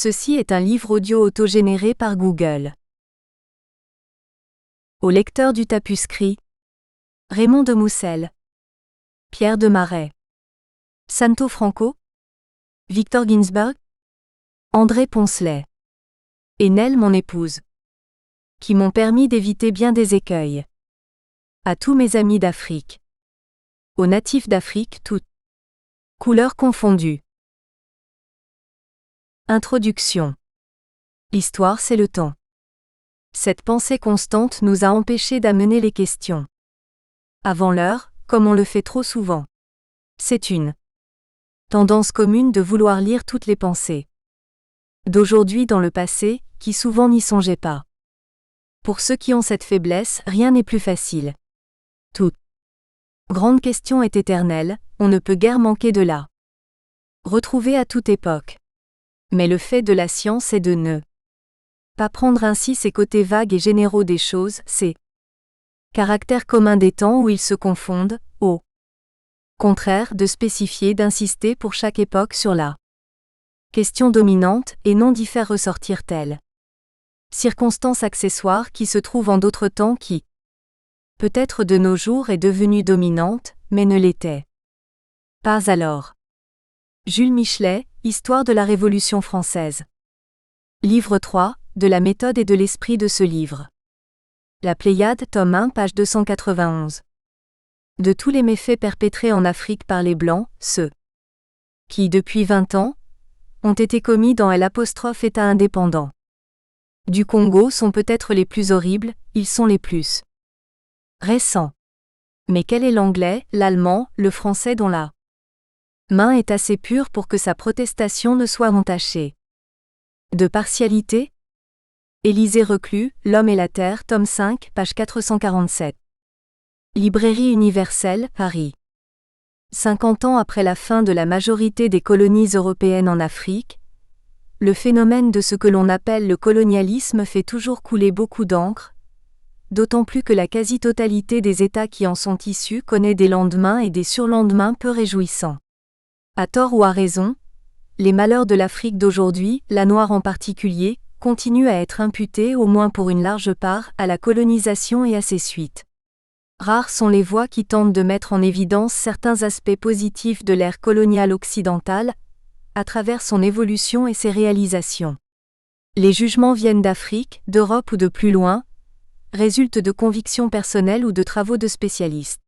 Ceci est un livre audio autogénéré par Google. Au lecteur du tapuscrit, Raymond de Moussel, Pierre de Marais, Santo Franco, Victor Ginsburg, André Poncelet, et Nell mon épouse, qui m'ont permis d'éviter bien des écueils. À tous mes amis d'Afrique, aux natifs d'Afrique toutes couleurs confondues. Introduction. L'histoire c'est le temps. Cette pensée constante nous a empêchés d'amener les questions avant l'heure, comme on le fait trop souvent. C'est une tendance commune de vouloir lire toutes les pensées d'aujourd'hui dans le passé, qui souvent n'y songeaient pas. Pour ceux qui ont cette faiblesse, rien n'est plus facile. Toute grande question est éternelle, on ne peut guère manquer de la retrouver à toute époque. Mais le fait de la science est de ne pas prendre ainsi ces côtés vagues et généraux des choses, ces caractères communs des temps où ils se confondent, au contraire de spécifier, d'insister pour chaque époque sur la question dominante et non d'y faire ressortir telle circonstance accessoire qui se trouve en d'autres temps qui, peut-être de nos jours est devenue dominante, mais ne l'était pas alors. Jules Michelet, Histoire de la Révolution française. Livre 3, de la méthode et de l'esprit de ce livre. La Pléiade, tome 1, page 291. De tous les méfaits perpétrés en Afrique par les Blancs, ceux qui, depuis 20 ans, ont été commis dans État indépendant du Congo sont peut-être les plus horribles, ils sont les plus récents. Mais quel est l'anglais, l'allemand, le français dont la main est assez pure pour que sa protestation ne soit entachée de partialité? Élisée Reclus, L'homme et la terre, tome 5, page 447. Librairie universelle, Paris. 50 ans après la fin de la majorité des colonies européennes en Afrique, le phénomène de ce que l'on appelle le colonialisme fait toujours couler beaucoup d'encre, d'autant plus que la quasi-totalité des États qui en sont issus connaît des lendemains et des surlendemains peu réjouissants. À tort ou à raison, les malheurs de l'Afrique d'aujourd'hui, la noire en particulier, continuent à être imputés, au moins pour une large part, à la colonisation et à ses suites. Rares sont les voix qui tentent de mettre en évidence certains aspects positifs de l'ère coloniale occidentale, à travers son évolution et ses réalisations. Les jugements viennent d'Afrique, d'Europe ou de plus loin, résultent de convictions personnelles ou de travaux de spécialistes.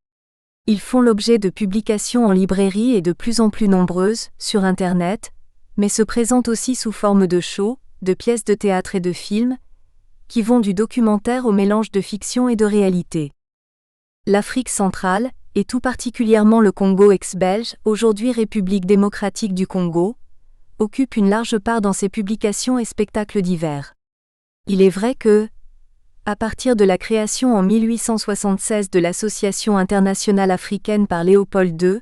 Ils font l'objet de publications en librairie et de plus en plus nombreuses, sur Internet, mais se présentent aussi sous forme de shows, de pièces de théâtre et de films, qui vont du documentaire au mélange de fiction et de réalité. L'Afrique centrale, et tout particulièrement le Congo ex-belge, aujourd'hui République démocratique du Congo, occupe une large part dans ses publications et spectacles divers. Il est vrai que, à partir de la création en 1876 de l'Association internationale africaine par Léopold II,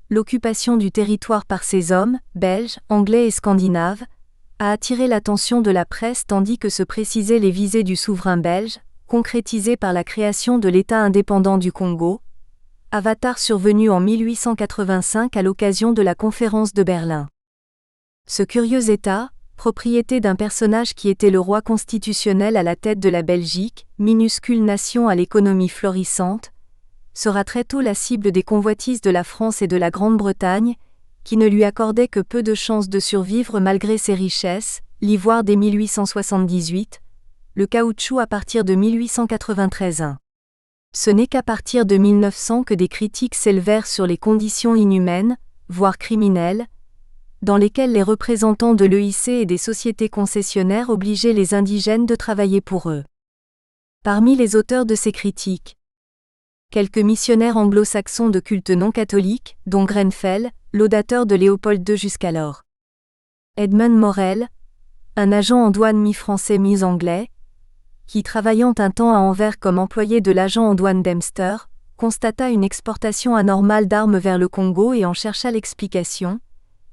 l'occupation du territoire par ses hommes, belges, anglais et scandinaves, a attiré l'attention de la presse tandis que se précisaient les visées du souverain belge, concrétisées par la création de l'État indépendant du Congo, avatar survenu en 1885 à l'occasion de la conférence de Berlin. Ce curieux État, propriété d'un personnage qui était le roi constitutionnel à la tête de la Belgique, minuscule nation à l'économie florissante, sera très tôt la cible des convoitises de la France et de la Grande-Bretagne, qui ne lui accordaient que peu de chances de survivre malgré ses richesses, l'ivoire dès 1878, le caoutchouc à partir de 1893. Ce n'est qu'à partir de 1900 que des critiques s'élevèrent sur les conditions inhumaines, voire criminelles, dans lesquelles les représentants de l'EIC et des sociétés concessionnaires obligeaient les indigènes de travailler pour eux. Parmi les auteurs de ces critiques, quelques missionnaires anglo-saxons de culte non catholique, dont Grenfell, laudateur de Léopold II jusqu'alors. Edmund Morel, un agent en douane mi-français mi-anglais, qui travaillant un temps à Anvers comme employé de l'agent en douane Dempster, constata une exportation anormale d'armes vers le Congo et en chercha l'explication,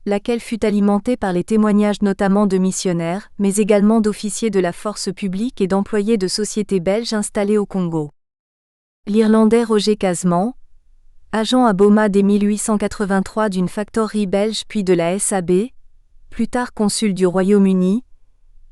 laquelle fut alimentée par les témoignages notamment de missionnaires, mais également d'officiers de la force publique et d'employés de sociétés belges installées au Congo. L'Irlandais Roger Casement, agent à Boma dès 1883 d'une factorerie belge puis de la SAB, plus tard consul du Royaume-Uni,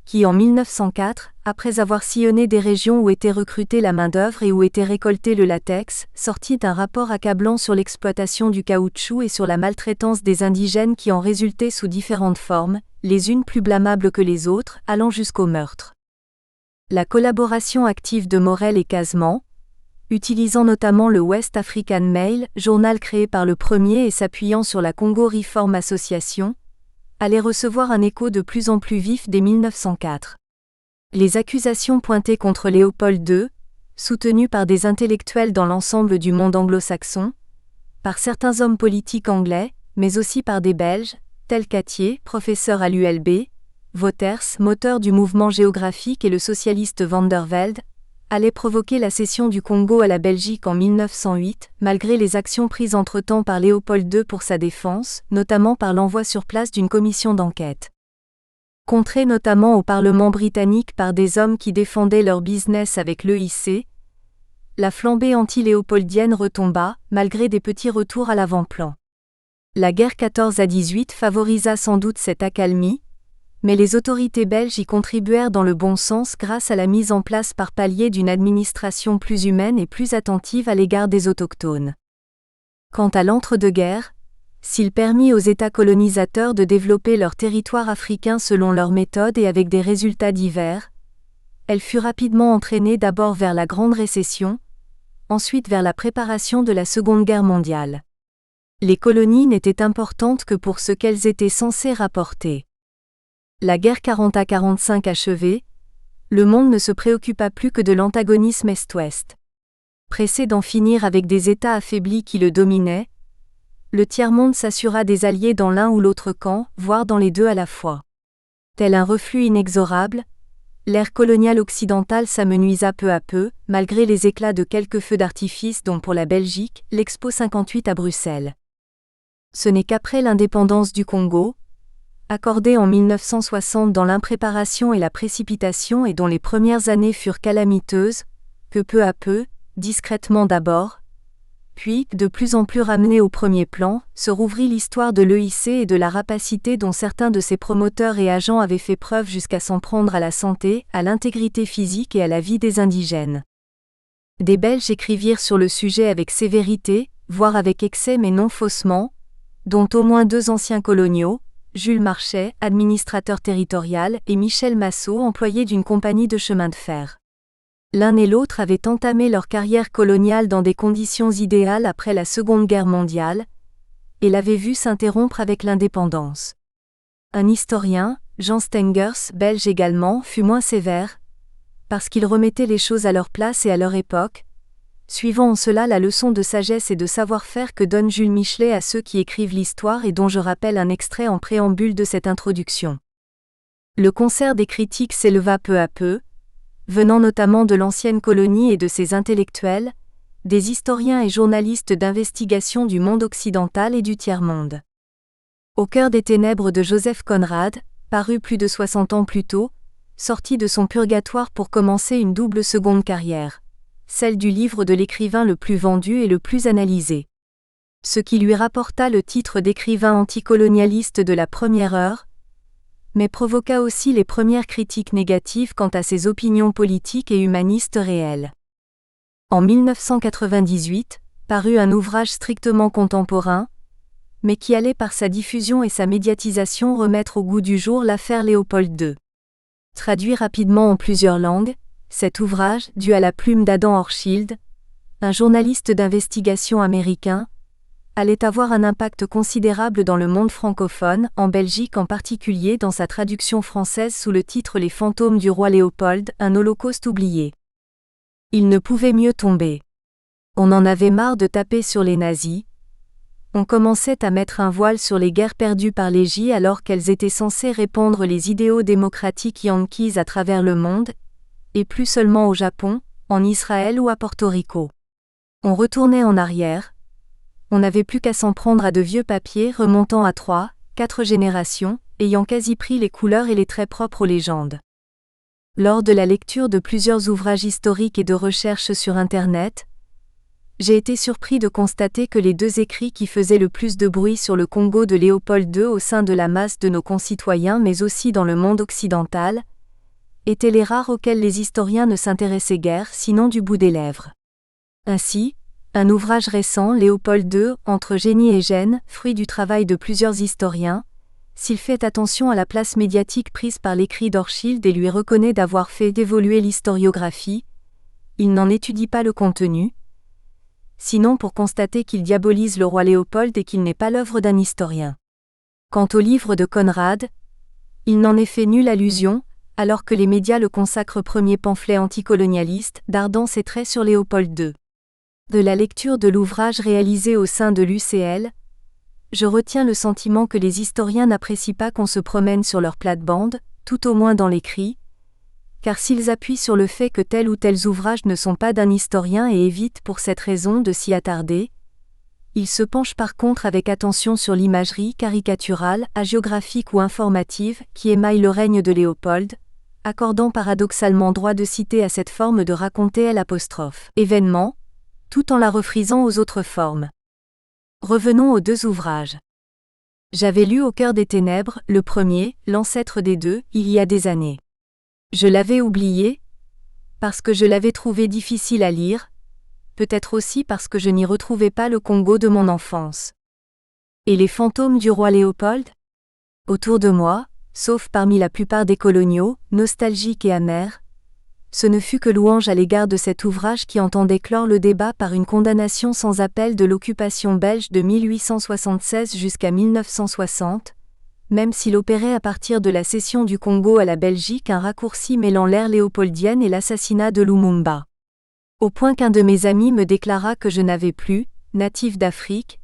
qui en 1904, après avoir sillonné des régions où était recrutée la main-d'œuvre et où était récolté le latex, sortit un rapport accablant sur l'exploitation du caoutchouc et sur la maltraitance des indigènes qui en résultait sous différentes formes, les unes plus blâmables que les autres, allant jusqu'au meurtre. La collaboration active de Morel et Casemans, utilisant notamment le West African Mail, journal créé par le premier et s'appuyant sur la Congo Reform Association, allait recevoir un écho de plus en plus vif dès 1904. Les accusations pointées contre Léopold II, soutenues par des intellectuels dans l'ensemble du monde anglo-saxon, par certains hommes politiques anglais, mais aussi par des Belges, tels qu'Attier, professeur à l'ULB, Wouters, moteur du mouvement géographique et le socialiste Van der Velde, allait provoquer la cession du Congo à la Belgique en 1908, malgré les actions prises entre-temps par Léopold II pour sa défense, notamment par l'envoi sur place d'une commission d'enquête. Contrée notamment au Parlement britannique par des hommes qui défendaient leur business avec l'EIC, la flambée anti-léopoldienne retomba, malgré des petits retours à l'avant-plan. La guerre 14 à 18 favorisa sans doute cette accalmie, mais les autorités belges y contribuèrent dans le bon sens grâce à la mise en place par paliers d'une administration plus humaine et plus attentive à l'égard des autochtones. Quant à l'entre-deux-guerres, s'il permit aux États colonisateurs de développer leur territoire africain selon leurs méthodes et avec des résultats divers, elle fut rapidement entraînée d'abord vers la Grande Récession, ensuite vers la préparation de la Seconde Guerre mondiale. Les colonies n'étaient importantes que pour ce qu'elles étaient censées rapporter. La guerre 40 à 45 achevée, le monde ne se préoccupa plus que de l'antagonisme Est-Ouest. Pressé d'en finir avec des États affaiblis qui le dominaient, le tiers-monde s'assura des alliés dans l'un ou l'autre camp, voire dans les deux à la fois. Tel un reflux inexorable, l'ère coloniale occidentale s'amenuisa peu à peu, malgré les éclats de quelques feux d'artifice dont pour la Belgique, l'Expo 58 à Bruxelles. Ce n'est qu'après l'indépendance du Congo, accordée en 1960 dans l'impréparation et la précipitation et dont les premières années furent calamiteuses, que peu à peu, discrètement d'abord, puis, de plus en plus ramenée au premier plan, se rouvrit l'histoire de l'EIC et de la rapacité dont certains de ses promoteurs et agents avaient fait preuve jusqu'à s'en prendre à la santé, à l'intégrité physique et à la vie des indigènes. Des Belges écrivirent sur le sujet avec sévérité, voire avec excès mais non faussement, dont au moins 2 anciens coloniaux, Jules Marchais, administrateur territorial, et Michel Massot, employé d'une compagnie de chemin de fer. L'un et l'autre avaient entamé leur carrière coloniale dans des conditions idéales après la Seconde Guerre mondiale, et l'avaient vue s'interrompre avec l'indépendance. Un historien, Jean Stengers, belge également, fut moins sévère, parce qu'il remettait les choses à leur place et à leur époque, suivant en cela la leçon de sagesse et de savoir-faire que donne Jules Michelet à ceux qui écrivent l'histoire et dont je rappelle un extrait en préambule de cette introduction. Le concert des critiques s'éleva peu à peu, venant notamment de l'ancienne colonie et de ses intellectuels, des historiens et journalistes d'investigation du monde occidental et du tiers-monde. Au cœur des ténèbres de Joseph Conrad, paru plus de 60 ans plus tôt, sortit de son purgatoire pour commencer une double seconde carrière, celle du livre de l'écrivain le plus vendu et le plus analysé. Ce qui lui rapporta le titre d'écrivain anticolonialiste de la première heure, mais provoqua aussi les premières critiques négatives quant à ses opinions politiques et humanistes réelles. En 1998, parut un ouvrage strictement contemporain, mais qui allait par sa diffusion et sa médiatisation remettre au goût du jour l'affaire Léopold II. Traduit rapidement en plusieurs langues, cet ouvrage, dû à la plume d'Adam Hochschild, un journaliste d'investigation américain, allait avoir un impact considérable dans le monde francophone, en Belgique en particulier dans sa traduction française sous le titre Les fantômes du roi Léopold, un holocauste oublié. Il ne pouvait mieux tomber. On en avait marre de taper sur les nazis. On commençait à mettre un voile sur les guerres perdues par les J alors qu'elles étaient censées répandre les idéaux démocratiques yankees à travers le monde, et plus seulement au Japon, en Israël ou à Porto Rico. On retournait en arrière. On n'avait plus qu'à s'en prendre à de vieux papiers remontant à 3, 4 générations, ayant quasi pris les couleurs et les traits propres aux légendes. Lors de la lecture de plusieurs ouvrages historiques et de recherches sur Internet, J'ai été surpris de constater que les deux écrits qui faisaient le plus de bruit sur le Congo de Léopold II au sein de la masse de nos concitoyens mais aussi dans le monde occidental, étaient les rares auxquels les historiens ne s'intéressaient guère sinon du bout des lèvres. Ainsi, un ouvrage récent, Léopold II, entre génie et gêne, fruit du travail de plusieurs historiens, s'il fait attention à la place médiatique prise par l'écrit d'Hochschild et lui reconnaît d'avoir fait évoluer l'historiographie, il n'en étudie pas le contenu, sinon pour constater qu'il diabolise le roi Léopold et qu'il n'est pas l'œuvre d'un historien. Quant au livre de Conrad, il n'en est fait nulle allusion, alors que les médias le consacrent premier pamphlet anticolonialiste, dardant ses traits sur Léopold II. De la lecture de l'ouvrage réalisé au sein de l'UCL, je retiens le sentiment que les historiens n'apprécient pas qu'on se promène sur leur plate-bande, tout au moins dans l'écrit, car s'ils appuient sur le fait que tels ou tels ouvrages ne sont pas d'un historien et évitent pour cette raison de s'y attarder, ils se penchent par contre avec attention sur l'imagerie caricaturale, hagiographique ou informative qui émaille le règne de Léopold, accordant paradoxalement droit de citer à cette forme de raconter événement, tout en la refrisant aux autres formes. Revenons aux deux ouvrages. J'avais lu Au cœur des ténèbres, le premier, l'ancêtre des deux, il y a des années. Je l'avais oublié, parce que je l'avais trouvé difficile à lire, peut-être aussi parce que je n'y retrouvais pas le Congo de mon enfance. Et les fantômes du roi Léopold ? Autour de moi, sauf parmi la plupart des coloniaux, nostalgiques et amers, ce ne fut que louange à l'égard de cet ouvrage qui entendait clore le débat par une condamnation sans appel de l'occupation belge de 1876 jusqu'à 1960, même s'il opérait à partir de la cession du Congo à la Belgique un raccourci mêlant l'ère léopoldienne et l'assassinat de Lumumba. Au point qu'un de mes amis me déclara que je n'avais plus, natif d'Afrique,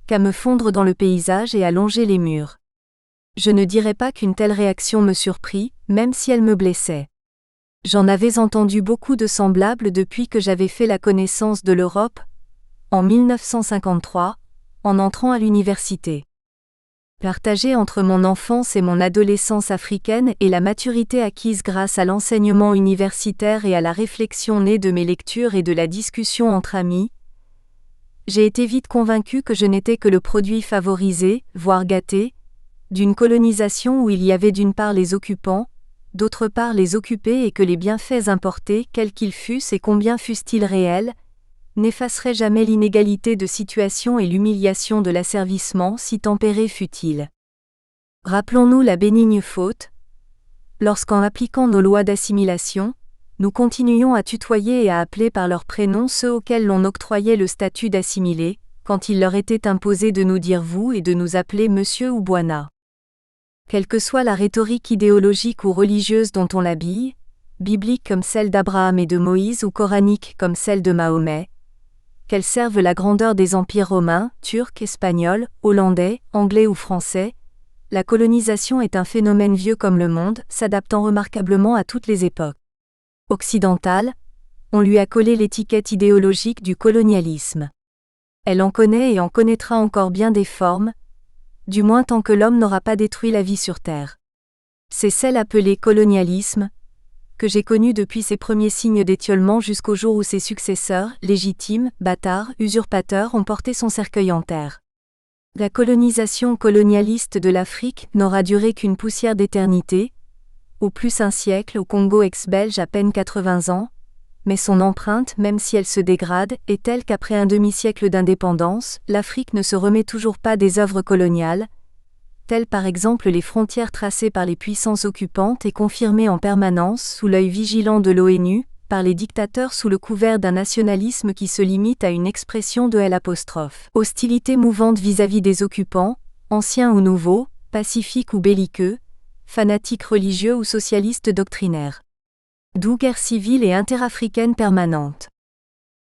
qu'à me fondre dans le paysage et à longer les murs. Je ne dirais pas qu'une telle réaction me surprit, même si elle me blessait. J'en avais entendu beaucoup de semblables depuis que j'avais fait la connaissance de l'Europe, en 1953, en entrant à l'université. Partagé entre mon enfance et mon adolescence africaine et la maturité acquise grâce à l'enseignement universitaire et à la réflexion née de mes lectures et de la discussion entre amis, j'ai été vite convaincu que je n'étais que le produit favorisé, voire gâté, d'une colonisation où il y avait d'une part les occupants, d'autre part les occupés et que les bienfaits importés, quels qu'ils fussent et combien fussent-ils réels, n'effacerait jamais l'inégalité de situation et l'humiliation de l'asservissement si tempéré fût-il. Rappelons-nous la bénigne faute, lorsqu'en appliquant nos lois d'assimilation, nous continuions à tutoyer et à appeler par leurs prénoms ceux auxquels l'on octroyait le statut d'assimilés, quand il leur était imposé de nous dire vous et de nous appeler monsieur ou bwana. Quelle que soit la rhétorique idéologique ou religieuse dont on l'habille, biblique comme celle d'Abraham et de Moïse ou coranique comme celle de Mahomet, qu'elles servent la grandeur des empires romains, turcs, espagnols, hollandais, anglais ou français, la colonisation est un phénomène vieux comme le monde, s'adaptant remarquablement à toutes les époques. Occidentale, on lui a collé l'étiquette idéologique du colonialisme. Elle en connaît et en connaîtra encore bien des formes, du moins tant que l'homme n'aura pas détruit la vie sur Terre. C'est celle appelée colonialisme, que j'ai connue depuis ses premiers signes d'étiolement jusqu'au jour où ses successeurs, légitimes, bâtards, usurpateurs, ont porté son cercueil en terre. La colonisation colonialiste de l'Afrique n'aura duré qu'une poussière d'éternité, au plus un siècle, au Congo ex-belge à peine 80 ans, mais son empreinte, même si elle se dégrade, est telle qu'après un demi-siècle d'indépendance, l'Afrique ne se remet toujours pas des œuvres coloniales, telles par exemple les frontières tracées par les puissances occupantes et confirmées en permanence sous l'œil vigilant de l'ONU, par les dictateurs sous le couvert d'un nationalisme qui se limite à une expression de hostilité mouvante vis-à-vis des occupants, anciens ou nouveaux, pacifiques ou belliqueux, fanatiques religieux ou socialistes doctrinaires. D'où guerre civile et interafricaine permanente.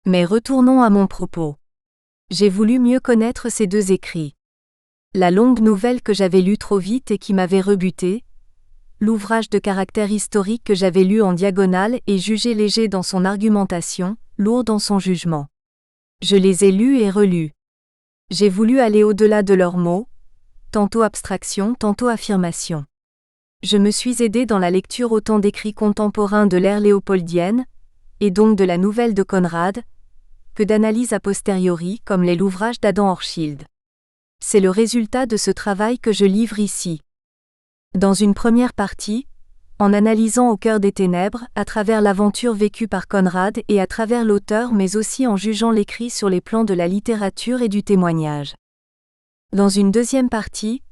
Mais retournons à mon propos. J'ai voulu mieux connaître ces deux écrits. La longue nouvelle que j'avais lue trop vite et qui m'avait rebuté, l'ouvrage de caractère historique que j'avais lu en diagonale et jugé léger dans son argumentation, lourd dans son jugement. Je les ai lus et relus. J'ai voulu aller au-delà de leurs mots, tantôt abstraction, tantôt affirmation. Je me suis aidé dans la lecture autant d'écrits contemporains de l'ère léopoldienne, et donc de la nouvelle de Conrad, que d'analyse a posteriori comme l'est l'ouvrage d'Adam Hochschild. C'est le résultat de ce travail que je livre ici. Dans une première partie, en analysant Au cœur des ténèbres, à travers l'aventure vécue par Conrad et à travers l'auteur mais aussi en jugeant l'écrit sur les plans de la littérature et du témoignage. Dans une deuxième partie,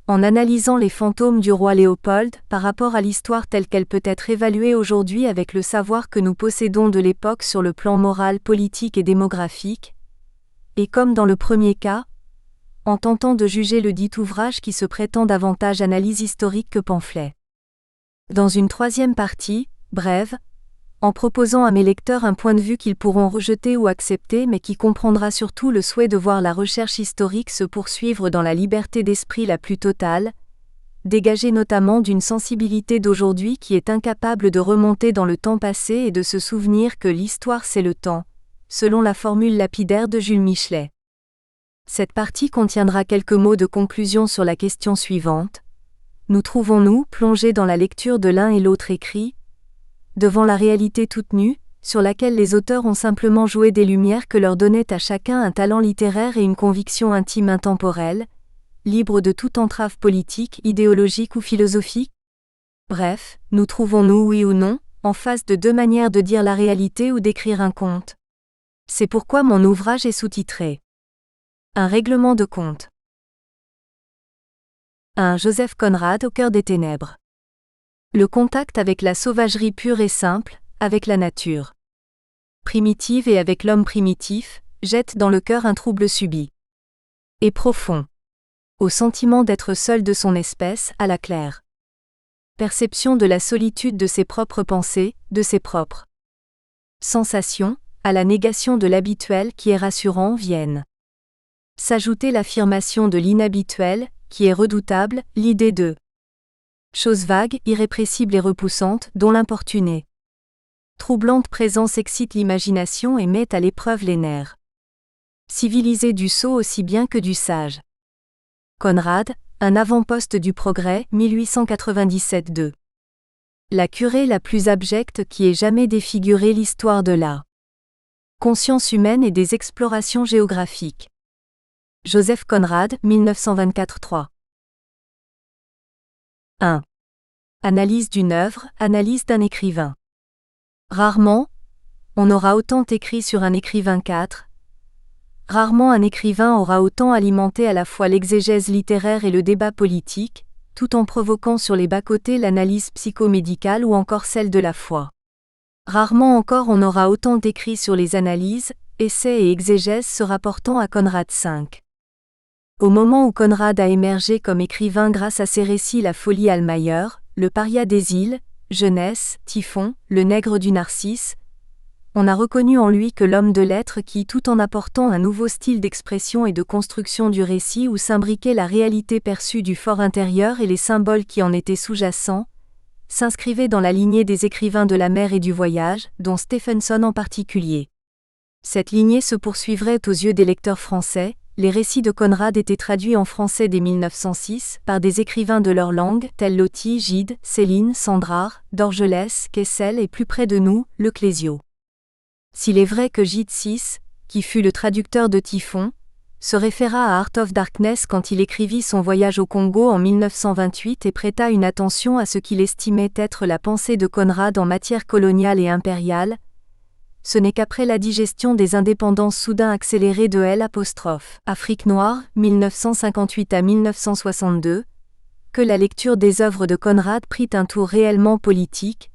en analysant les fantômes du roi Léopold par rapport à l'histoire telle qu'elle peut être évaluée aujourd'hui avec le savoir que nous possédons de l'époque sur le plan moral, politique et démographique, et comme dans le premier cas, en tentant de juger le dit ouvrage qui se prétend davantage analyse historique que pamphlet. Dans une troisième partie, brève, en proposant à mes lecteurs un point de vue qu'ils pourront rejeter ou accepter mais qui comprendra surtout le souhait de voir la recherche historique se poursuivre dans la liberté d'esprit la plus totale, dégagée notamment d'une sensibilité d'aujourd'hui qui est incapable de remonter dans le temps passé et de se souvenir que l'histoire c'est le temps, selon la formule lapidaire de Jules Michelet. Cette partie contiendra quelques mots de conclusion sur la question suivante. Nous trouvons-nous plongés dans la lecture de l'un et l'autre écrit, devant la réalité toute nue, sur laquelle les auteurs ont simplement joué des lumières que leur donnait à chacun un talent littéraire et une conviction intime intemporelle, libre de toute entrave politique, idéologique ou philosophique? Bref, nous trouvons-nous, oui ou non, en face de deux manières de dire la réalité ou d'écrire un conte. C'est pourquoi mon ouvrage est sous-titré « Un règlement de compte ». 1. Joseph Conrad Au cœur des ténèbres. Le contact avec la sauvagerie pure et simple, avec la nature primitive et avec l'homme primitif, jette dans le cœur un trouble subit et profond. Au sentiment d'être seul de son espèce, à la claire perception de la solitude de ses propres pensées, de ses propres sensations, à la négation de l'habituel qui est rassurant viennent s'ajouter l'affirmation de l'inhabituel, qui est redoutable, l'idée de chose vague, irrépressible et repoussante, dont l'importunée troublante présence excite l'imagination et met à l'épreuve les nerfs civilisés du sot aussi bien que du sage. Conrad, un avant-poste du progrès, 1897-2. La curée la plus abjecte qui ait jamais défiguré l'histoire de la conscience humaine et des explorations géographiques. Joseph Conrad, 1924-3. 1. Analyse d'une œuvre, analyse d'un écrivain. Rarement, on aura autant écrit sur un écrivain qu'autre. Rarement un écrivain aura autant alimenté à la fois l'exégèse littéraire et le débat politique, tout en provoquant sur les bas-côtés l'analyse psychomédicale ou encore celle de la foi. Rarement encore on aura autant écrit sur les analyses, essais et exégèses se rapportant à Conrad V. Au moment où Conrad a émergé comme écrivain grâce à ses récits La folie Almayer, Le paria des îles, Jeunesse, Typhon, Le nègre du Narcisse, on a reconnu en lui que l'homme de lettres qui, tout en apportant un nouveau style d'expression et de construction du récit où s'imbriquait la réalité perçue du fort intérieur et les symboles qui en étaient sous-jacents, s'inscrivait dans la lignée des écrivains de la mer et du voyage, dont Stephenson en particulier. Cette lignée se poursuivrait aux yeux des lecteurs français. Les récits de Conrad étaient traduits en français dès 1906 par des écrivains de leur langue tels Loti, Gide, Céline, Sandrard, Dorgelès, Kessel et plus près de nous, Le Clésio. S'il est vrai que Gide VI, qui fut le traducteur de Typhon, se référa à Heart of Darkness quand il écrivit son voyage au Congo en 1928 et prêta une attention à ce qu'il estimait être la pensée de Conrad en matière coloniale et impériale, ce n'est qu'après la digestion des indépendances soudain accélérées de Afrique noire, 1958 à 1962, que la lecture des œuvres de Conrad prit un tour réellement politique,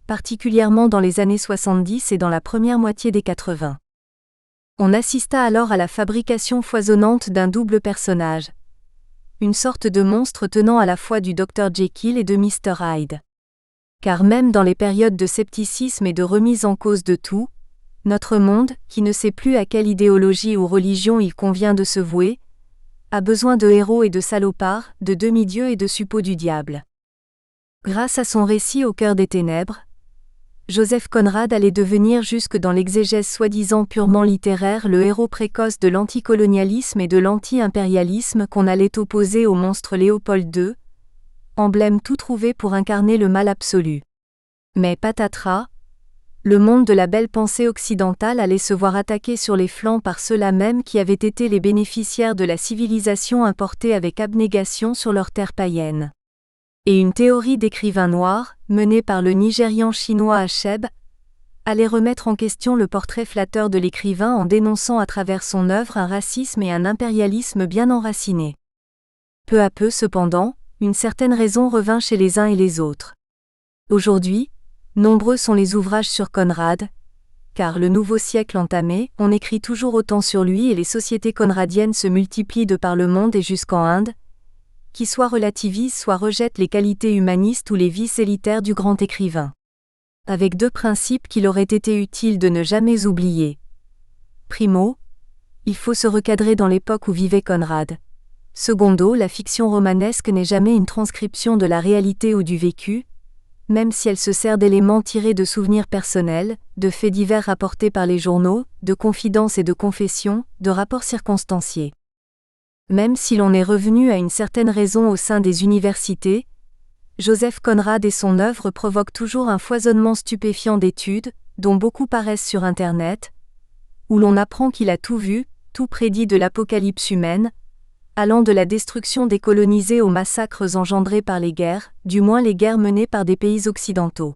particulièrement dans les années 70 et dans la première moitié des 80. On assista alors à la fabrication foisonnante d'un double personnage, une sorte de monstre tenant à la fois du Dr Jekyll et de Mr Hyde. Car même dans les périodes de scepticisme et de remise en cause de tout, notre monde, qui ne sait plus à quelle idéologie ou religion il convient de se vouer, a besoin de héros et de salopards, de demi-dieux et de suppôts du diable. Grâce à son récit Au cœur des ténèbres, Joseph Conrad allait devenir jusque dans l'exégèse soi-disant purement littéraire le héros précoce de l'anticolonialisme et de l'anti-impérialisme qu'on allait opposer au monstre Léopold II, emblème tout trouvé pour incarner le mal absolu. Mais patatras, Le monde de la belle pensée occidentale allait se voir attaqué sur les flancs par ceux-là même qui avaient été les bénéficiaires de la civilisation importée avec abnégation sur leur terre païenne. Et une théorie d'écrivain noir, menée par le Nigérian chinois Achebe, allait remettre en question le portrait flatteur de l'écrivain en dénonçant à travers son œuvre un racisme et un impérialisme bien enracinés. Peu à peu cependant, une certaine raison revint chez les uns et les autres. Aujourd'hui, nombreux sont les ouvrages sur Conrad, car le nouveau siècle entamé, on écrit toujours autant sur lui et les sociétés conradiennes se multiplient de par le monde et jusqu'en Inde, qui soit relativisent soit rejettent les qualités humanistes ou les vices élitaires du grand écrivain. Avec deux principes qu'il aurait été utile de ne jamais oublier. Primo, il faut se recadrer dans l'époque où vivait Conrad. Secondo, la fiction romanesque n'est jamais une transcription de la réalité ou du vécu, même si elle se sert d'éléments tirés de souvenirs personnels, de faits divers rapportés par les journaux, de confidences et de confessions, de rapports circonstanciés. Même si l'on est revenu à une certaine raison au sein des universités, Joseph Conrad et son œuvre provoquent toujours un foisonnement stupéfiant d'études, dont beaucoup paraissent sur Internet, où l'on apprend qu'il a tout vu, tout prédit de l'apocalypse humaine, allant de la destruction des colonisés aux massacres engendrés par les guerres, du moins les guerres menées par des pays occidentaux.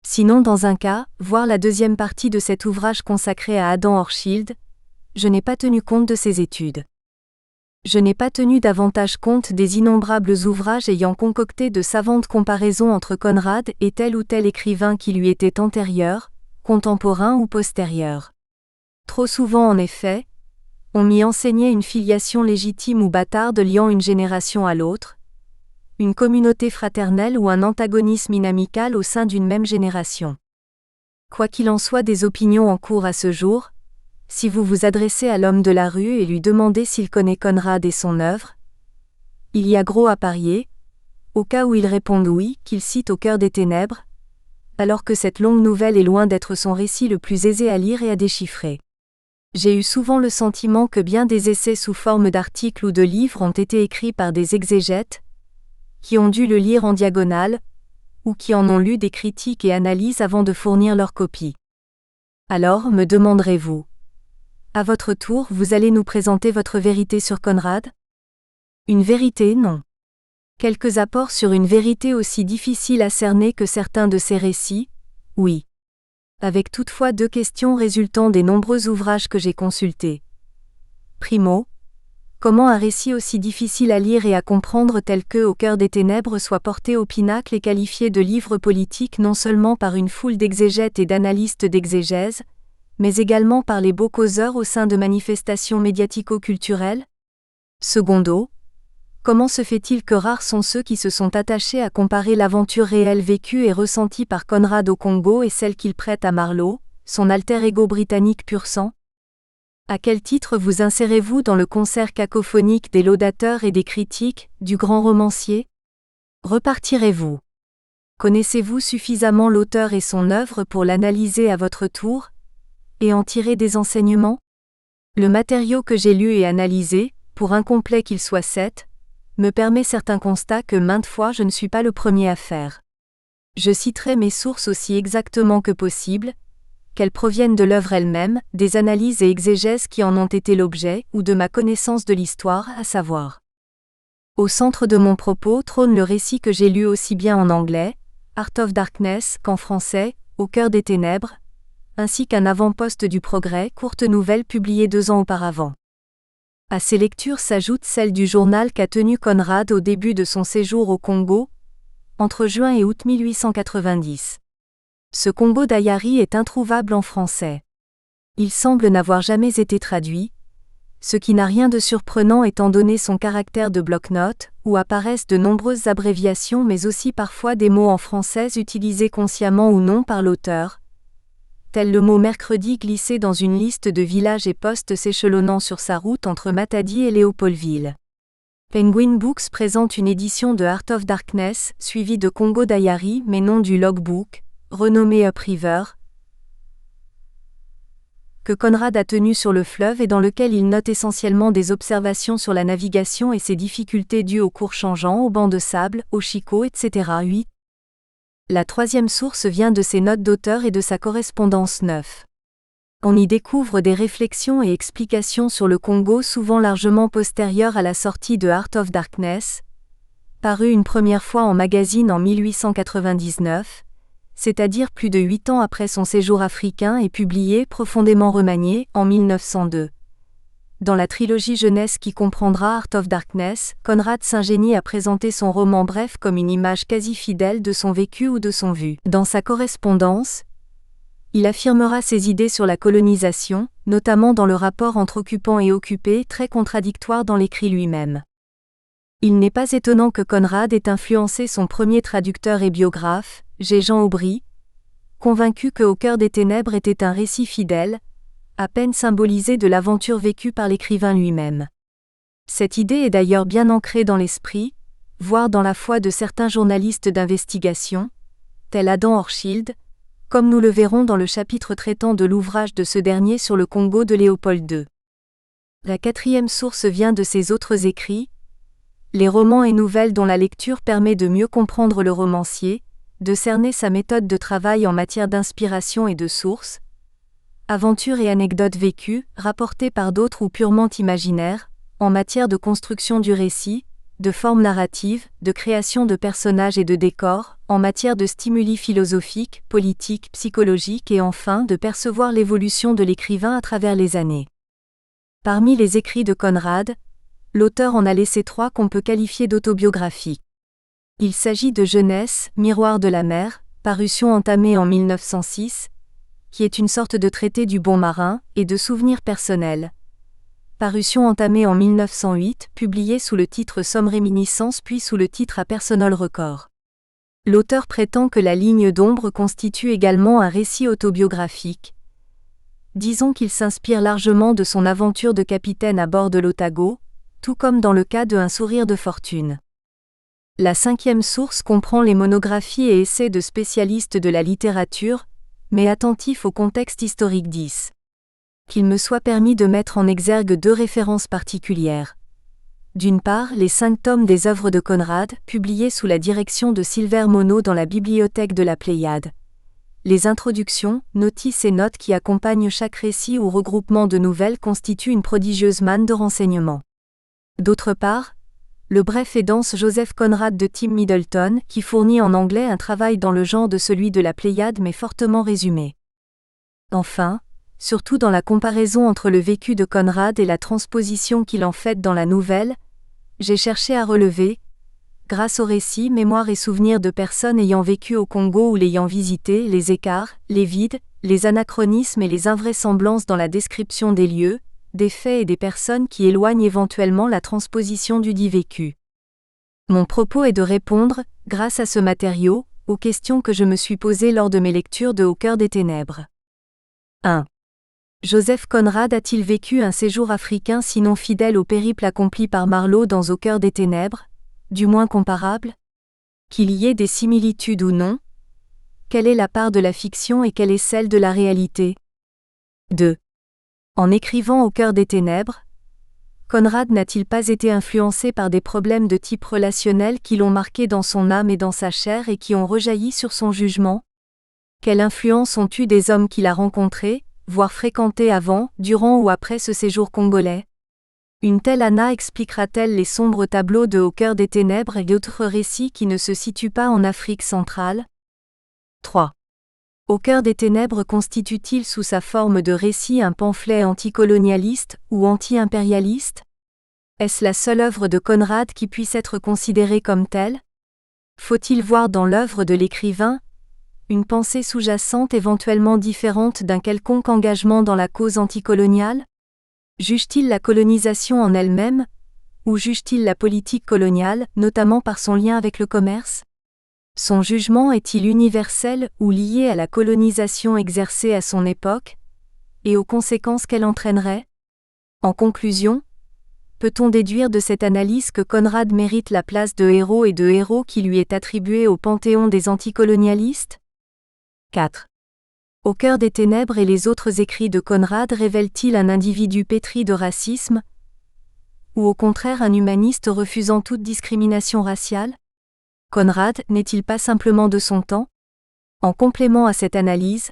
Sinon dans un cas, voir la deuxième partie de cet ouvrage consacré à Adam Hochschild, je n'ai pas tenu compte de ces études. Je n'ai pas tenu davantage compte des innombrables ouvrages ayant concocté de savantes comparaisons entre Conrad et tel ou tel écrivain qui lui était antérieur, contemporain ou postérieur. Trop souvent en effet, on m'y enseignait une filiation légitime ou bâtarde liant une génération à l'autre, une communauté fraternelle ou un antagonisme inamical au sein d'une même génération. Quoi qu'il en soit des opinions en cours à ce jour, si vous vous adressez à l'homme de la rue et lui demandez s'il connaît Conrad et son œuvre, il y a gros à parier, au cas où il réponde oui, qu'il cite Au cœur des ténèbres, alors que cette longue nouvelle est loin d'être son récit le plus aisé à lire et à déchiffrer. J'ai eu souvent le sentiment que bien des essais sous forme d'articles ou de livres ont été écrits par des exégètes, qui ont dû le lire en diagonale, ou qui en ont lu des critiques et analyses avant de fournir leur copie. Alors, me demanderez-vous, à votre tour, vous allez nous présenter votre vérité sur Conrad ? Une vérité, non. Quelques apports sur une vérité aussi difficile à cerner que certains de ces récits, oui. Avec toutefois deux questions résultant des nombreux ouvrages que j'ai consultés. Primo, comment un récit aussi difficile à lire et à comprendre tel que Au cœur des ténèbres soit porté au pinacle et qualifié de livre politique non seulement par une foule d'exégètes et d'analystes d'exégèse, mais également par les beaux causeurs au sein de manifestations médiatico-culturelles ? Secondo, comment se fait-il que rares sont ceux qui se sont attachés à comparer l'aventure réelle vécue et ressentie par Conrad au Congo et celle qu'il prête à Marlowe, son alter ego britannique pur sang ? À quel titre vous insérez-vous dans le concert cacophonique des laudateurs et des critiques, du grand romancier ? Repartirez-vous ? Connaissez-vous suffisamment l'auteur et son œuvre pour l'analyser à votre tour et en tirer des enseignements ? Le matériau que j'ai lu et analysé, pour incomplet qu'il soit me permet certains constats que maintes fois je ne suis pas le premier à faire. Je citerai mes sources aussi exactement que possible, qu'elles proviennent de l'œuvre elle-même, des analyses et exégèses qui en ont été l'objet, ou de ma connaissance de l'histoire, à savoir. Au centre de mon propos trône le récit que j'ai lu aussi bien en anglais, Art of Darkness, qu'en français, Au cœur des ténèbres, ainsi qu'un avant-poste du Progrès, courte nouvelle publiée 2 ans auparavant. À ces lectures s'ajoute celle du journal qu'a tenu Conrad au début de son séjour au Congo, entre juin et août 1890. Ce Congo Diary est introuvable en français. Il semble n'avoir jamais été traduit, ce qui n'a rien de surprenant étant donné son caractère de bloc-notes, où apparaissent de nombreuses abréviations mais aussi parfois des mots en français utilisés consciemment ou non par l'auteur, tel le mot mercredi glissé dans une liste de villages et postes s'échelonnant sur sa route entre Matadi et Léopoldville. Penguin Books présente une édition de Art of Darkness, suivie de Congo Diary mais non du logbook, renommé Upriver, que Conrad a tenu sur le fleuve et dans lequel il note essentiellement des observations sur la navigation et ses difficultés dues aux cours changeants, aux bancs de sable, aux chicots, etc. 8. La troisième source vient de ses notes d'auteur et de sa correspondance 9. On y découvre des réflexions et explications sur le Congo souvent largement postérieures à la sortie de Heart of Darkness, paru une première fois en magazine en 1899, c'est-à-dire plus de 8 ans après son séjour africain, et publié profondément remanié en 1902. Dans la trilogie jeunesse qui comprendra Heart of Darkness, Conrad s'ingénie à présenter son roman bref comme une image quasi fidèle de son vécu ou de son vu. Dans sa correspondance, il affirmera ses idées sur la colonisation, notamment dans le rapport entre occupants et occupés, très contradictoire dans l'écrit lui-même. Il n'est pas étonnant que Conrad ait influencé son premier traducteur et biographe, Jean Aubry, convaincu que Au cœur des ténèbres était un récit fidèle, à peine symbolisé de l'aventure vécue par l'écrivain lui-même. Cette idée est d'ailleurs bien ancrée dans l'esprit, voire dans la foi de certains journalistes d'investigation, tels Adam Hochschild, comme nous le verrons dans le chapitre traitant de l'ouvrage de ce dernier sur le Congo de Léopold II. La quatrième source vient de ses autres écrits, les romans et nouvelles dont la lecture permet de mieux comprendre le romancier, de cerner sa méthode de travail en matière d'inspiration et de source, aventures et anecdotes vécues, rapportées par d'autres ou purement imaginaires, en matière de construction du récit, de forme narrative, de création de personnages et de décors, en matière de stimuli philosophiques, politiques, psychologiques et enfin de percevoir l'évolution de l'écrivain à travers les années. Parmi les écrits de Conrad, l'auteur en a laissé 3 qu'on peut qualifier d'autobiographiques. Il s'agit de Jeunesse, Miroir de la mer, parution entamée en 1906, qui est une sorte de traité du bon marin, et de Souvenirs personnels, parution entamée en 1908, publiée sous le titre Somme réminiscence puis sous le titre A Personal Record. L'auteur prétend que La ligne d'ombre constitue également un récit autobiographique. Disons qu'il s'inspire largement de son aventure de capitaine à bord de l'Otago, tout comme dans le cas de Un sourire de fortune. La 5e source comprend les monographies et essais de spécialistes de la littérature, mais attentifs au contexte historique 10. Qu'il me soit permis de mettre en exergue 2 références particulières. D'une part, les 5 tomes des œuvres de Conrad, publiés sous la direction de Silver Mono dans la bibliothèque de la Pléiade. Les introductions, notices et notes qui accompagnent chaque récit ou regroupement de nouvelles constituent une prodigieuse manne de renseignements. D'autre part, le bref et dense Joseph Conrad de Tim Middleton, qui fournit en anglais un travail dans le genre de celui de la Pléiade mais fortement résumé. Enfin, surtout dans la comparaison entre le vécu de Conrad et la transposition qu'il en fait dans la nouvelle, j'ai cherché à relever, grâce aux récits, mémoires et souvenirs de personnes ayant vécu au Congo ou l'ayant visité, les écarts, les vides, les anachronismes et les invraisemblances dans la description des lieux, des faits et des personnes qui éloignent éventuellement la transposition du dit vécu. Mon propos est de répondre, grâce à ce matériau, aux questions que je me suis posées lors de mes lectures de Au cœur des ténèbres. 1. Joseph Conrad a-t-il vécu un séjour africain sinon fidèle au périple accompli par Marlowe dans Au cœur des ténèbres, du moins comparable? Qu'il y ait des similitudes ou non? Quelle est la part de la fiction et quelle est celle de la réalité? 2. En écrivant Au cœur des ténèbres, Conrad n'a-t-il pas été influencé par des problèmes de type relationnel qui l'ont marqué dans son âme et dans sa chair et qui ont rejailli sur son jugement? Quelle influence ont eu des hommes qu'il a rencontrés, voire fréquentés avant, durant ou après ce séjour congolais? Une telle Anna expliquera-t-elle les sombres tableaux de Au cœur des ténèbres et d'autres récits qui ne se situent pas en Afrique centrale? 3. Au cœur des ténèbres constitue-t-il sous sa forme de récit un pamphlet anticolonialiste ou anti-impérialiste? Est-ce la seule œuvre de Conrad qui puisse être considérée comme telle? Faut-il voir dans l'œuvre de l'écrivain une pensée sous-jacente éventuellement différente d'un quelconque engagement dans la cause anticoloniale? Juge-t-il la colonisation en elle-même, ou juge-t-il la politique coloniale, notamment par son lien avec le commerce? Son jugement est-il universel ou lié à la colonisation exercée à son époque, et aux conséquences qu'elle entraînerait? En conclusion, peut-on déduire de cette analyse que Conrad mérite la place de héros et de héros qui lui est attribuée au panthéon des anticolonialistes? 4. Au cœur des ténèbres et les autres écrits de Conrad révèlent-ils un individu pétri de racisme, ou au contraire un humaniste refusant toute discrimination raciale? Conrad n'est-il pas simplement de son temps? En complément à cette analyse,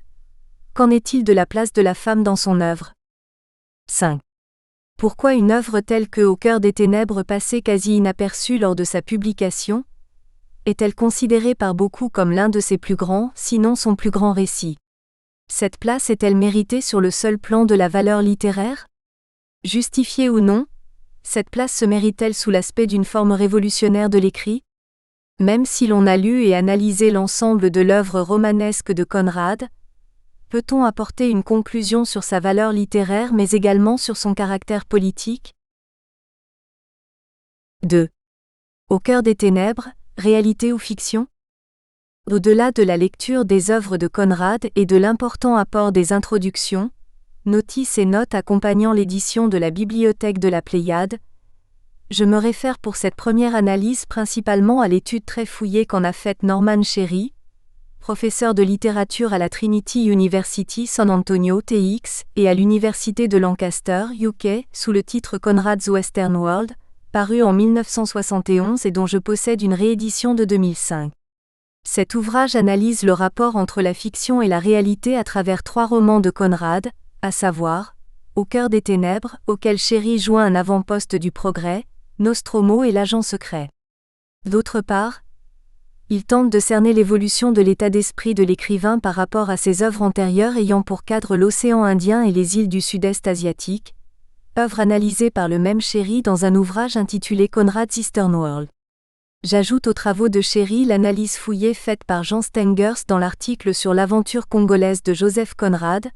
qu'en est-il de la place de la femme dans son œuvre? 5. Pourquoi une œuvre telle que Au cœur des ténèbres, passée quasi inaperçue lors de sa publication, est-elle considérée par beaucoup comme l'un de ses plus grands, sinon son plus grand récit? Cette place est-elle méritée sur le seul plan de la valeur littéraire? Justifiée ou non, cette place se mérite-t-elle sous l'aspect d'une forme révolutionnaire de l'écrit? Même si l'on a lu et analysé l'ensemble de l'œuvre romanesque de Conrad, peut-on apporter une conclusion sur sa valeur littéraire mais également sur son caractère politique? 2. Au cœur des ténèbres, réalité ou fiction? Au-delà de la lecture des œuvres de Conrad et de l'important apport des introductions, notices et notes accompagnant l'édition de la bibliothèque de la Pléiade, je me réfère pour cette première analyse principalement à l'étude très fouillée qu'en a faite Norman Cherry, professeur de littérature à la Trinity University San Antonio TX et à l'Université de Lancaster, UK, sous le titre Conrad's Western World, paru en 1971 et dont je possède une réédition de 2005. Cet ouvrage analyse le rapport entre la fiction et la réalité à travers 3 romans de Conrad, à savoir Au cœur des ténèbres, auquel Cherry joint un avant-poste du progrès, Nostromo et l'agent secret. D'autre part, il tente de cerner l'évolution de l'état d'esprit de l'écrivain par rapport à ses œuvres antérieures ayant pour cadre l'océan Indien et les îles du Sud-Est asiatique, œuvre analysée par le même Cherry dans un ouvrage intitulé Conrad's Eastern World. J'ajoute aux travaux de Cherry l'analyse fouillée faite par Jean Stengers dans l'article sur l'aventure congolaise de Joseph Conrad,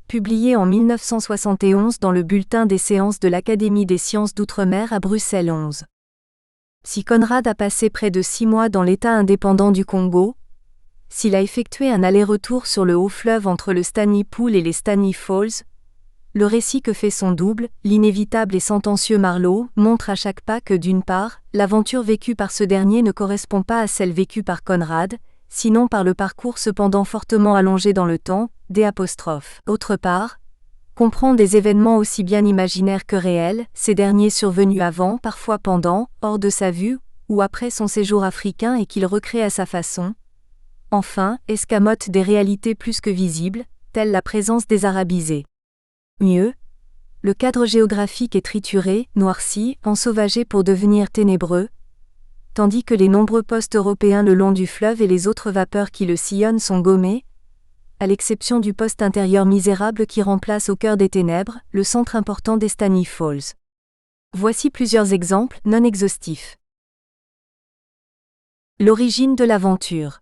publié en 1971 dans le bulletin des séances de l'Académie des sciences d'outre-mer à Bruxelles 11. Si Conrad a passé près de 6 mois dans l'État indépendant du Congo, s'il a effectué un aller-retour sur le haut fleuve entre le Stony Pool et les Stony Falls, le récit que fait son double, l'inévitable et sentencieux Marlowe, montre à chaque pas que d'une part, l'aventure vécue par ce dernier ne correspond pas à celle vécue par Conrad, sinon par le parcours cependant fortement allongé dans le temps, D'autre part, comprend des événements aussi bien imaginaires que réels, ces derniers survenus avant, parfois pendant, hors de sa vue, ou après son séjour africain et qu'il recrée à sa façon. Enfin, escamote des réalités plus que visibles, telle la présence des arabisés. Mieux, le cadre géographique est trituré, noirci, ensauvagé pour devenir ténébreux, tandis que les nombreux postes européens le long du fleuve et les autres vapeurs qui le sillonnent sont gommés, à l'exception du poste intérieur misérable qui remplace Au cœur des ténèbres, le centre important des Stony Falls. Voici plusieurs exemples, non exhaustifs. L'origine de l'aventure.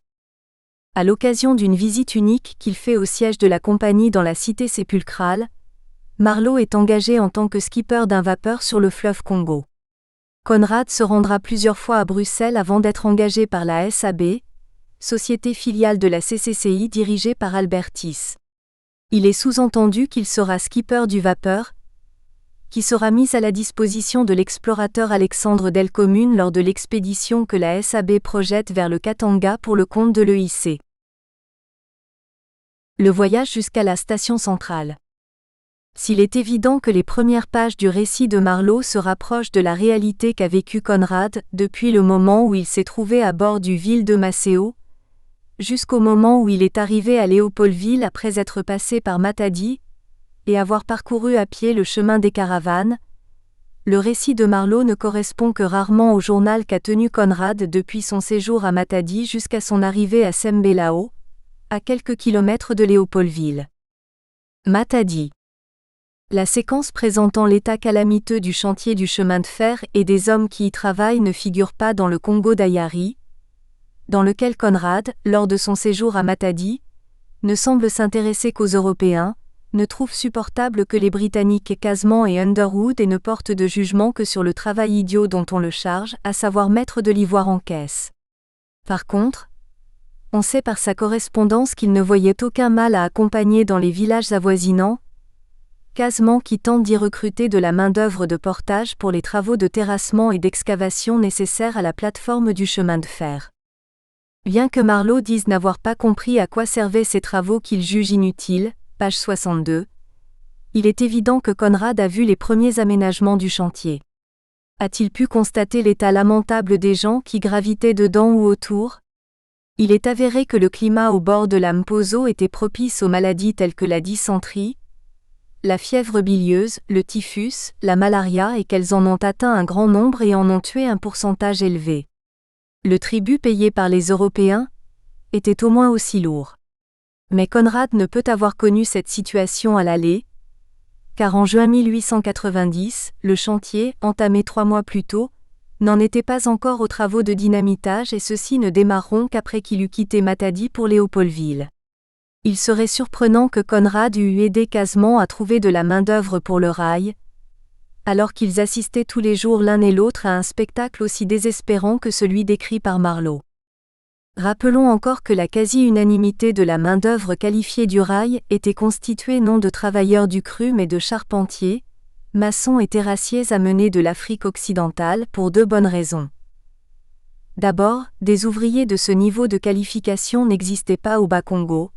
À l'occasion d'une visite unique qu'il fait au siège de la compagnie dans la cité sépulcrale, Marlowe est engagé en tant que skipper d'un vapeur sur le fleuve Congo. Conrad se rendra plusieurs fois à Bruxelles avant d'être engagé par la SAB, société filiale de la CCCI dirigée par Albertis. Il est sous-entendu qu'il sera skipper du vapeur, qui sera mis à la disposition de l'explorateur Alexandre Delcommune lors de l'expédition que la SAB projette vers le Katanga pour le compte de l'EIC. Le voyage jusqu'à la station centrale. S'il est évident que les premières pages du récit de Marlowe se rapprochent de la réalité qu'a vécue Conrad depuis le moment où il s'est trouvé à bord du Ville de Maceo, jusqu'au moment où il est arrivé à Léopoldville après être passé par Matadi, et avoir parcouru à pied le chemin des caravanes, le récit de Marlowe ne correspond que rarement au journal qu'a tenu Conrad depuis son séjour à Matadi jusqu'à son arrivée à Sembelao, à quelques kilomètres de Léopoldville. Matadi. La séquence présentant l'état calamiteux du chantier du chemin de fer et des hommes qui y travaillent ne figure pas dans le Congo d'Ayari, dans lequel Conrad, lors de son séjour à Matadi, ne semble s'intéresser qu'aux Européens, ne trouve supportable que les Britanniques Casement et Underwood et ne porte de jugement que sur le travail idiot dont on le charge, à savoir mettre de l'ivoire en caisse. Par contre, on sait par sa correspondance qu'il ne voyait aucun mal à accompagner dans les villages avoisinants, Casement qui tente d'y recruter de la main-d'œuvre de portage pour les travaux de terrassement et d'excavation nécessaires à la plateforme du chemin de fer. Bien que Marlowe dise n'avoir pas compris à quoi servaient ces travaux qu'il juge inutiles, page 62, il est évident que Conrad a vu les premiers aménagements du chantier. A-t-il pu constater l'état lamentable des gens qui gravitaient dedans ou autour ? Il est avéré que le climat au bord de la Mposo était propice aux maladies telles que la dysenterie, la fièvre bilieuse, le typhus, la malaria et qu'elles en ont atteint un grand nombre et en ont tué un pourcentage élevé. Le tribut payé par les Européens était au moins aussi lourd. Mais Conrad ne peut avoir connu cette situation à l'aller, car en juin 1890, le chantier, entamé 3 mois plus tôt, n'en était pas encore aux travaux de dynamitage et ceux-ci ne démarreront qu'après qu'il eut quitté Matadi pour Léopoldville. Il serait surprenant que Conrad eût aidé quasiment à trouver de la main-d'œuvre pour le rail, alors qu'ils assistaient tous les jours l'un et l'autre à un spectacle aussi désespérant que celui décrit par Marlowe. Rappelons encore que la quasi-unanimité de la main-d'œuvre qualifiée du rail était constituée non de travailleurs du cru mais de charpentiers, maçons et terrassiers amenés de l'Afrique occidentale pour 2 bonnes raisons. D'abord, des ouvriers de ce niveau de qualification n'existaient pas au Bas-Congo.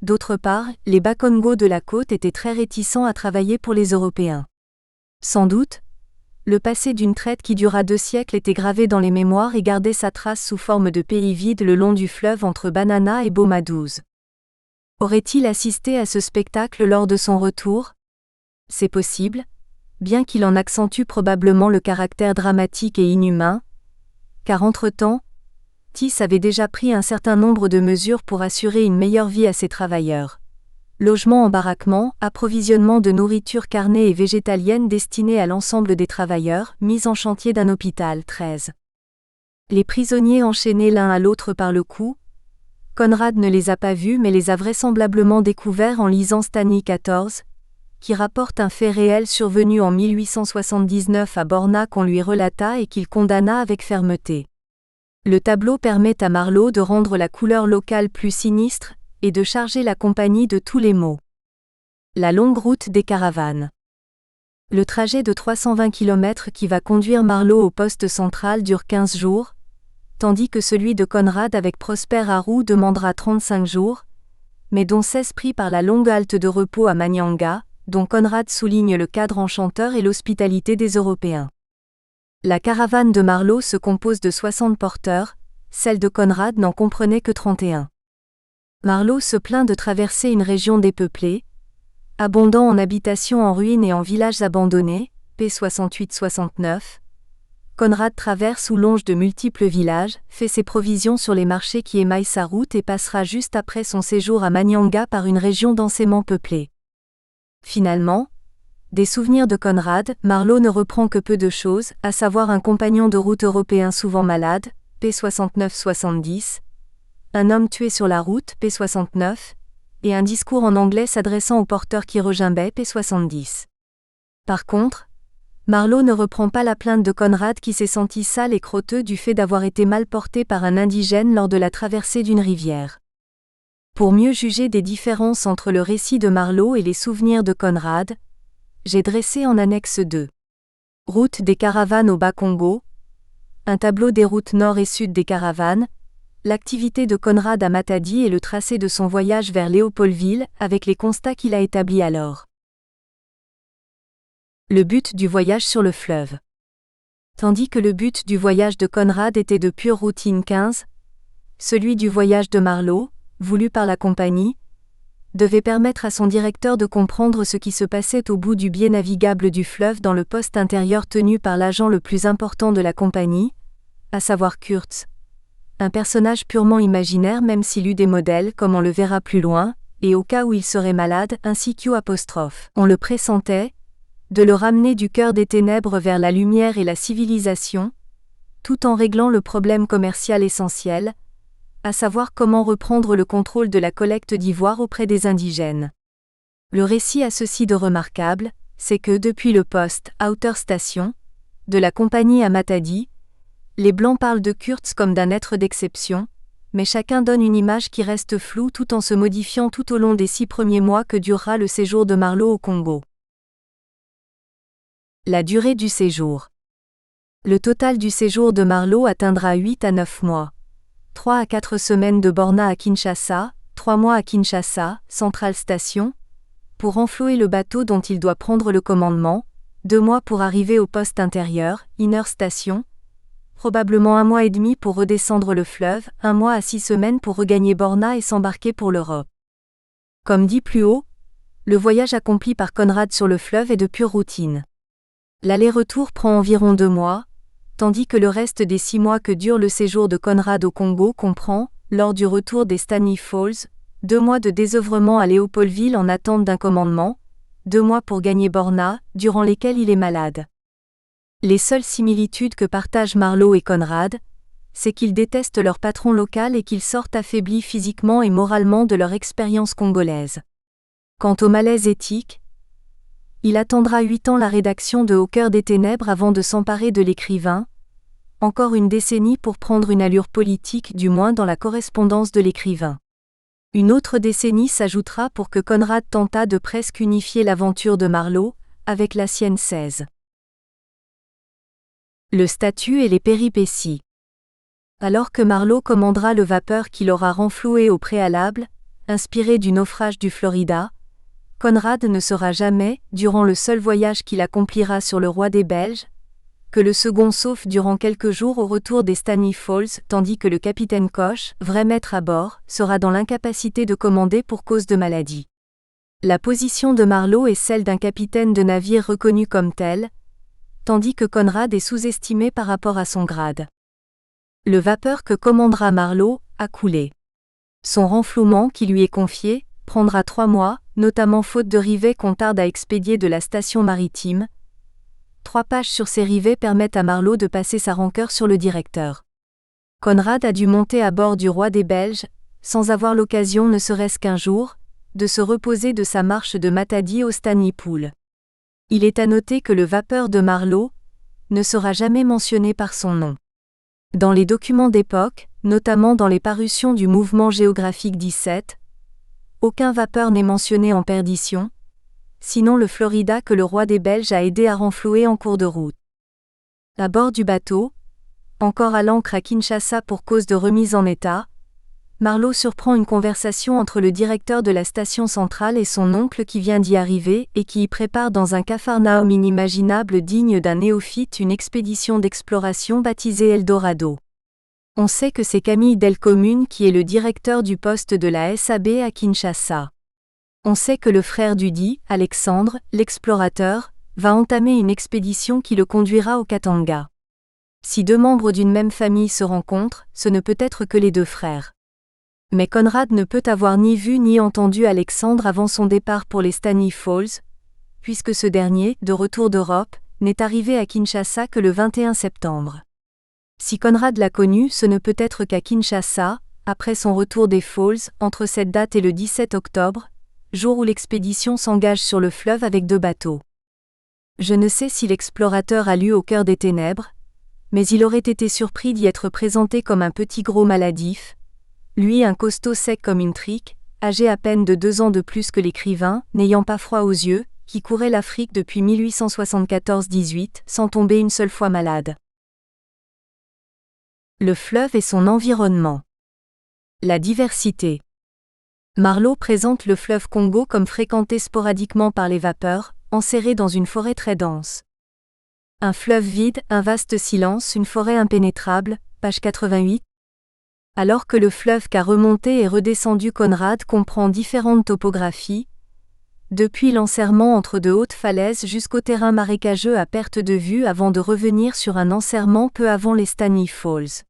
D'autre part, les Bas-Congo de la côte étaient très réticents à travailler pour les Européens. Sans doute, le passé d'une traite qui dura 2 siècles était gravé dans les mémoires et gardait sa trace sous forme de pays vides le long du fleuve entre Banana et Boma-12. Aurait-il assisté à ce spectacle lors de son retour ? C'est possible, bien qu'il en accentue probablement le caractère dramatique et inhumain, car entre-temps, Tis avait déjà pris un certain nombre de mesures pour assurer une meilleure vie à ses travailleurs. Logement en baraquement, approvisionnement de nourriture carnée et végétalienne destinée à l'ensemble des travailleurs, mise en chantier d'un hôpital. 13. Les prisonniers enchaînés l'un à l'autre par le cou. Conrad ne les a pas vus mais les a vraisemblablement découverts en lisant Stanley 14, qui rapporte un fait réel survenu en 1879 à Borna qu'on lui relata et qu'il condamna avec fermeté. Le tableau permet à Marlowe de rendre la couleur locale plus sinistre, et de charger la compagnie de tous les maux. La longue route des caravanes. Le trajet de 320 km qui va conduire Marlowe au poste central dure 15 jours, tandis que celui de Conrad avec Prosper Haroux demandera 35 jours, mais dont 16 pris par la longue halte de repos à Manyanga, dont Conrad souligne le cadre enchanteur et l'hospitalité des Européens. La caravane de Marlowe se compose de 60 porteurs, celle de Conrad n'en comprenait que 31. Marlowe se plaint de traverser une région dépeuplée, abondant en habitations en ruines et en villages abandonnés, p. 68-69. Conrad traverse ou longe de multiples villages, fait ses provisions sur les marchés qui émaillent sa route et passera juste après son séjour à Manyanga par une région densément peuplée. Finalement, des souvenirs de Conrad, Marlowe ne reprend que peu de choses, à savoir un compagnon de route européen souvent malade, p. 69-70, un homme tué sur la route, p. 69, et un discours en anglais s'adressant au porteur qui regimbait, p. 70. Par contre, Marlowe ne reprend pas la plainte de Conrad qui s'est senti sale et crotteux du fait d'avoir été mal porté par un indigène lors de la traversée d'une rivière. Pour mieux juger des différences entre le récit de Marlowe et les souvenirs de Conrad, j'ai dressé en annexe 2. Route des caravanes au Bas-Congo, un tableau des routes nord et sud des caravanes, l'activité de Conrad à Matadi et le tracé de son voyage vers Léopoldville avec les constats qu'il a établis alors. Le but du voyage sur le fleuve. Tandis que le but du voyage de Conrad était de pure routine 15, celui du voyage de Marlowe, voulu par la compagnie, devait permettre à son directeur de comprendre ce qui se passait au bout du biais navigable du fleuve dans le poste intérieur tenu par l'agent le plus important de la compagnie, à savoir Kurtz. Un personnage purement imaginaire même s'il eut des modèles comme on le verra plus loin, et au cas où il serait malade, ainsi Q'. On le pressentait, de le ramener du cœur des ténèbres vers la lumière et la civilisation, tout en réglant le problème commercial essentiel, à savoir comment reprendre le contrôle de la collecte d'ivoire auprès des indigènes. Le récit a ceci de remarquable, c'est que depuis le poste Outer Station de la compagnie à Matadi, les Blancs parlent de Kurtz comme d'un être d'exception, mais chacun donne une image qui reste floue tout en se modifiant tout au long des 6 premiers mois que durera le séjour de Marlowe au Congo. La durée du séjour. Le total du séjour de Marlowe atteindra 8 à 9 mois. 3 à 4 semaines de Borna à Kinshasa, 3 mois à Kinshasa, Central Station, pour renflouer le bateau dont il doit prendre le commandement, 2 mois pour arriver au poste intérieur, Inner Station, probablement 1 mois et demi pour redescendre le fleuve, 1 mois à 6 semaines pour regagner Borna et s'embarquer pour l'Europe. Comme dit plus haut, le voyage accompli par Conrad sur le fleuve est de pure routine. L'aller-retour prend environ 2 mois, tandis que le reste des 6 mois que dure le séjour de Conrad au Congo comprend, lors du retour des Stanley Falls, 2 mois de désœuvrement à Léopoldville en attente d'un commandement, 2 mois pour gagner Borna, durant lesquels il est malade. Les seules similitudes que partagent Marleau et Conrad, c'est qu'ils détestent leur patron local et qu'ils sortent affaiblis physiquement et moralement de leur expérience congolaise. Quant au malaise éthique, il attendra 8 ans la rédaction de Au cœur des ténèbres avant de s'emparer de l'écrivain, encore une décennie pour prendre une allure politique du moins dans la correspondance de l'écrivain. Une autre décennie s'ajoutera pour que Conrad tentât de presque unifier l'aventure de Marleau, avec la sienne 16. Le statut et les péripéties. Alors que Marleau commandera le vapeur qu'il aura renfloué au préalable, inspiré du naufrage du Florida, Conrad ne sera jamais, durant le seul voyage qu'il accomplira sur le Roi des Belges, que le second sauf durant quelques jours au retour des Stanley Falls, tandis que le capitaine Koch, vrai maître à bord, sera dans l'incapacité de commander pour cause de maladie. La position de Marleau est celle d'un capitaine de navire reconnu comme tel, tandis que Conrad est sous-estimé par rapport à son grade. Le vapeur que commandera Marleau a coulé. Son renflouement qui lui est confié prendra 3 mois, notamment faute de rivets qu'on tarde à expédier de la station maritime. 3 pages sur ces rivets permettent à Marleau de passer sa rancœur sur le directeur. Conrad a dû monter à bord du Roi des Belges, sans avoir l'occasion ne serait-ce qu'un jour, de se reposer de sa marche de Matadi au Stanley Pool. Il est à noter que le vapeur de Marleau ne sera jamais mentionné par son nom. Dans les documents d'époque, notamment dans les parutions du Mouvement géographique 17, aucun vapeur n'est mentionné en perdition, sinon le Florida que le Roi des Belges a aidé à renflouer en cours de route. À bord du bateau, encore à l'ancre à Kinshasa pour cause de remise en état, Marleau surprend une conversation entre le directeur de la station centrale et son oncle qui vient d'y arriver et qui y prépare dans un capharnaüm inimaginable digne d'un néophyte une expédition d'exploration baptisée Eldorado. On sait que c'est Camille Delcommune qui est le directeur du poste de la SAB à Kinshasa. On sait que le frère dudit, Alexandre, l'explorateur, va entamer une expédition qui le conduira au Katanga. Si 2 membres d'une même famille se rencontrent, ce ne peut être que les 2 frères. Mais Conrad ne peut avoir ni vu ni entendu Alexandre avant son départ pour les Stanley Falls, puisque ce dernier, de retour d'Europe, n'est arrivé à Kinshasa que le 21 septembre. Si Conrad l'a connu, ce ne peut être qu'à Kinshasa, après son retour des Falls, entre cette date et le 17 octobre, jour où l'expédition s'engage sur le fleuve avec 2 bateaux. Je ne sais si l'explorateur a lu Au cœur des ténèbres, mais il aurait été surpris d'y être présenté comme un petit gros maladif, lui un costaud sec comme une trique, âgé à peine de 2 ans de plus que l'écrivain, n'ayant pas froid aux yeux, qui courait l'Afrique depuis 1874-18, sans tomber une seule fois malade. Le fleuve et son environnement. La diversité. Marleau présente le fleuve Congo comme fréquenté sporadiquement par les vapeurs, enserré dans une forêt très dense. Un fleuve vide, un vaste silence, une forêt impénétrable, page 88. Alors que le fleuve qu'a remonté et redescendu Conrad comprend différentes topographies, depuis l'enserrement entre de hautes falaises jusqu'au terrain marécageux à perte de vue avant de revenir sur un enserrement peu avant les Stanley Falls.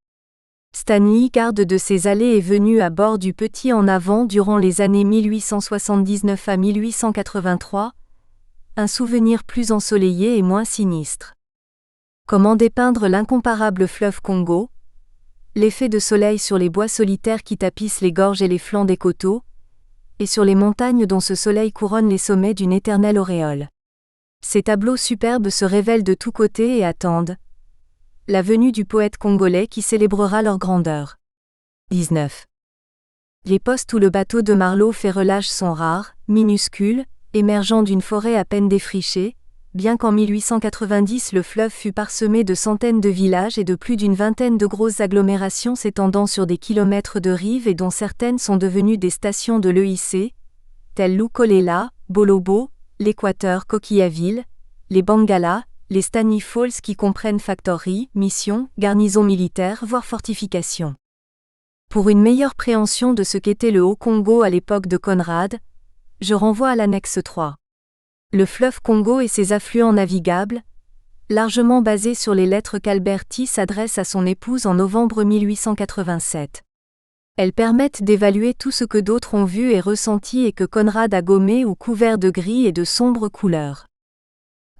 Stanley garde de ses allées et venues à bord du Petit en avant durant les années 1879 à 1883, un souvenir plus ensoleillé et moins sinistre. Comment dépeindre l'incomparable fleuve Congo ? L'effet de soleil sur les bois solitaires qui tapissent les gorges et les flancs des coteaux, et sur les montagnes dont ce soleil couronne les sommets d'une éternelle auréole. Ces tableaux superbes se révèlent de tous côtés et attendent la venue du poète congolais qui célébrera leur grandeur. 19. Les postes où le bateau de Marleau fait relâche sont rares, minuscules, émergeant d'une forêt à peine défrichée, bien qu'en 1890 le fleuve fût parsemé de centaines de villages et de plus d'une vingtaine de grosses agglomérations s'étendant sur des kilomètres de rive et dont certaines sont devenues des stations de l'EIC, telles Lukolela, Bolobo, l'Équateur, Coquillaville, les Bangala, les Stanley Falls qui comprennent factories, missions, garnisons militaires voire fortifications. Pour une meilleure préhension de ce qu'était le Haut-Congo à l'époque de Conrad, je renvoie à l'annexe 3. Le fleuve Congo et ses affluents navigables, largement basés sur les lettres qu'Alberti s'adresse à son épouse en novembre 1887. Elles permettent d'évaluer tout ce que d'autres ont vu et ressenti et que Conrad a gommé ou couvert de gris et de sombres couleurs.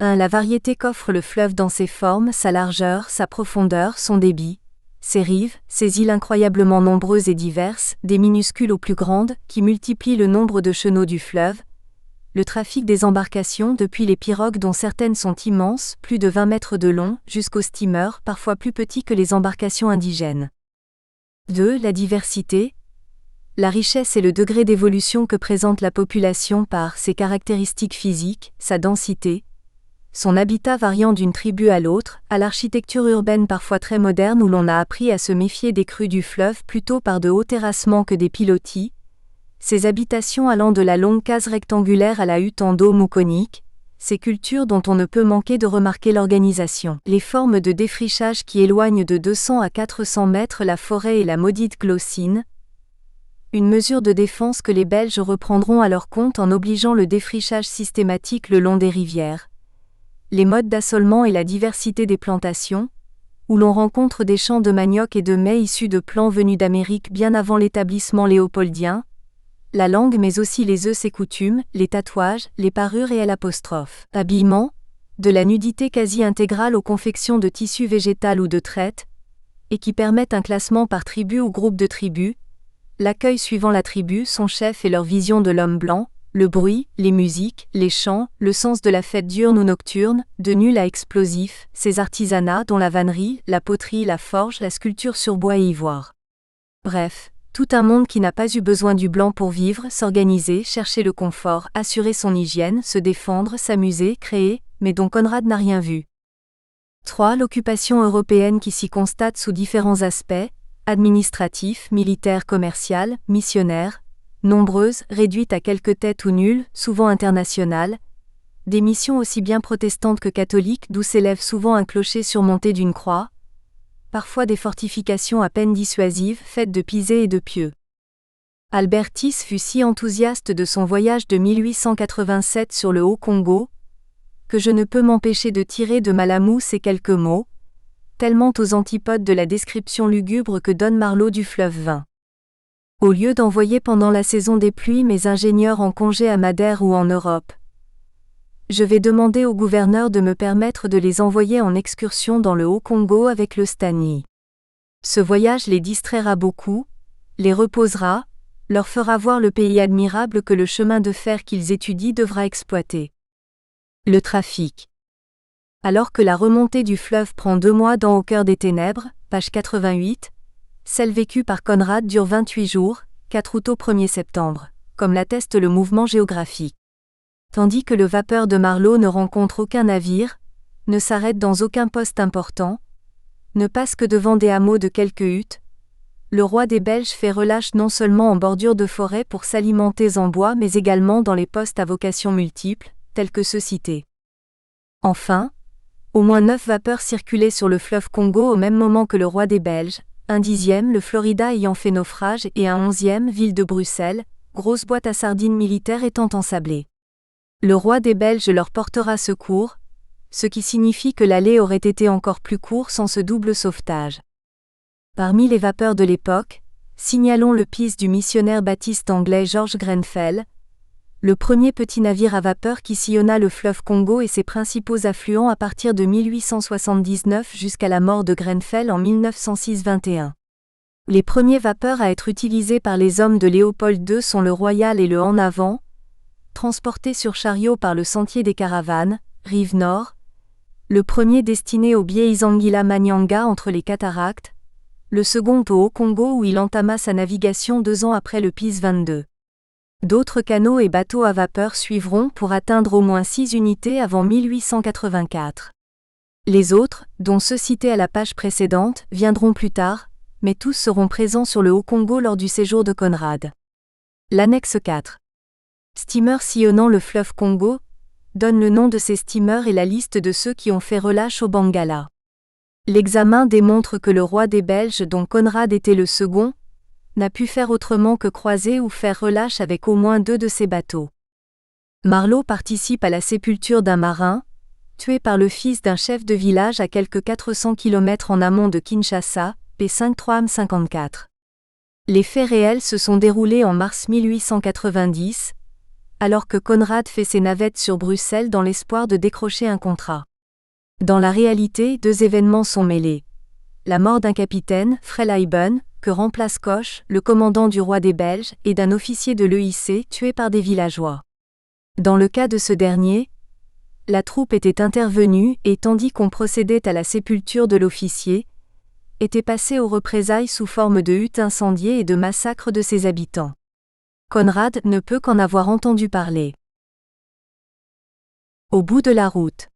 1. La variété qu'offre le fleuve dans ses formes, sa largeur, sa profondeur, son débit, ses rives, ses îles incroyablement nombreuses et diverses, des minuscules aux plus grandes, qui multiplient le nombre de chenaux du fleuve, le trafic des embarcations depuis les pirogues dont certaines sont immenses, plus de 20 mètres de long, jusqu'aux steamers parfois plus petits que les embarcations indigènes. 2. La diversité, la richesse et le degré d'évolution que présente la population par ses caractéristiques physiques, sa densité, son habitat variant d'une tribu à l'autre, à l'architecture urbaine parfois très moderne où l'on a appris à se méfier des crues du fleuve plutôt par de hauts terrassements que des pilotis, ces habitations allant de la longue case rectangulaire à la hutte en dôme ou conique, ces cultures dont on ne peut manquer de remarquer l'organisation, les formes de défrichage qui éloignent de 200 à 400 mètres la forêt et la maudite glossine, une mesure de défense que les Belges reprendront à leur compte en obligeant le défrichage systématique le long des rivières, les modes d'assolement et la diversité des plantations, où l'on rencontre des champs de manioc et de mai issus de plants venus d'Amérique bien avant l'établissement léopoldien, la langue mais aussi les us et coutumes, les tatouages, les parures et l'apostrophe. Habillement, de la nudité quasi intégrale aux confections de tissu végétal ou de traite, et qui permettent un classement par tribu ou groupe de tribus, l'accueil suivant la tribu, son chef et leur vision de l'homme blanc, le bruit, les musiques, les chants, le sens de la fête diurne ou nocturne, de nul à explosif, ses artisanats dont la vannerie, la poterie, la forge, la sculpture sur bois et ivoire. Bref, tout un monde qui n'a pas eu besoin du blanc pour vivre, s'organiser, chercher le confort, assurer son hygiène, se défendre, s'amuser, créer, mais dont Conrad n'a rien vu. 3. L'occupation européenne qui s'y constate sous différents aspects, administratif, militaire, commercial, missionnaire, nombreuses, réduites à quelques têtes ou nulles, souvent internationales, des missions aussi bien protestantes que catholiques d'où s'élève souvent un clocher surmonté d'une croix, parfois des fortifications à peine dissuasives faites de pisés et de pieux. Albertis fut si enthousiaste de son voyage de 1887 sur le Haut-Congo, que je ne peux m'empêcher de tirer de Malamou ces quelques mots, tellement aux antipodes de la description lugubre que donne Marlowe du fleuve Vin. Au lieu d'envoyer pendant la saison des pluies mes ingénieurs en congé à Madère ou en Europe, je vais demander au gouverneur de me permettre de les envoyer en excursion dans le Haut-Congo avec le Stanley. Ce voyage les distraira beaucoup, les reposera, leur fera voir le pays admirable que le chemin de fer qu'ils étudient devra exploiter. Le trafic. Alors que la remontée du fleuve prend 2 mois dans Au cœur des ténèbres, page 88, celle vécue par Conrad dure 28 jours, 4 août au 1er septembre, comme l'atteste le mouvement géographique. Tandis que le vapeur de Marlowe ne rencontre aucun navire, ne s'arrête dans aucun poste important, ne passe que devant des hameaux de quelques huttes, le roi des Belges fait relâche non seulement en bordure de forêt pour s'alimenter en bois mais également dans les postes à vocation multiple, tels que ceux cités. Enfin, au moins 9 vapeurs circulaient sur le fleuve Congo au même moment que le roi des Belges, un 10e le Florida ayant fait naufrage et un 11e ville de Bruxelles, grosse boîte à sardines militaire étant ensablée. Le roi des Belges leur portera secours, ce qui signifie que l'aller aurait été encore plus court sans ce double sauvetage. Parmi les vapeurs de l'époque, signalons le pis du missionnaire baptiste anglais George Grenfell, le premier petit navire à vapeur qui sillonna le fleuve Congo et ses principaux affluents à partir de 1879 jusqu'à la mort de Grenfell en 1906-21. Les premiers vapeurs à être utilisés par les hommes de Léopold II sont le Royal et le En Avant, transportés sur chariot par le sentier des caravanes, rive nord, le premier destiné au Bié-Izangila Manyanga entre les cataractes, le second au Haut-Congo où il entama sa navigation 2 ans après le PIS 22. D'autres canots et bateaux à vapeur suivront pour atteindre au moins 6 unités avant 1884. Les autres, dont ceux cités à la page précédente, viendront plus tard, mais tous seront présents sur le Haut-Congo lors du séjour de Conrad. L'annexe 4. Steamer sillonnant le fleuve Congo, donne le nom de ces steamers et la liste de ceux qui ont fait relâche au Bengala. L'examen démontre que le roi des Belges, dont Conrad était le second, n'a pu faire autrement que croiser ou faire relâche avec au moins 2 de ses bateaux. Marleau participe à la sépulture d'un marin, tué par le fils d'un chef de village à quelques 400 km en amont de Kinshasa, p53m54. Les faits réels se sont déroulés en mars 1890, alors que Conrad fait ses navettes sur Bruxelles dans l'espoir de décrocher un contrat. Dans la réalité, 2 événements sont mêlés. La mort d'un capitaine, Freleiben, que remplace Koch, le commandant du roi des Belges, et d'un officier de l'EIC tué par des villageois. Dans le cas de ce dernier, la troupe était intervenue et tandis qu'on procédait à la sépulture de l'officier, était passée aux représailles sous forme de huttes incendiées et de massacre de ses habitants. Conrad ne peut qu'en avoir entendu parler. Au bout de la route.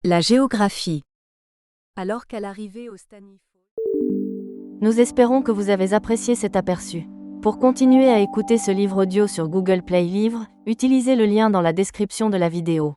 La géographie. Alors qu'à l'arrivée au Stanifold. Nous espérons que vous avez apprécié cet aperçu. Pour continuer à écouter ce livre audio sur Google Play Livres, utilisez le lien dans la description de la vidéo.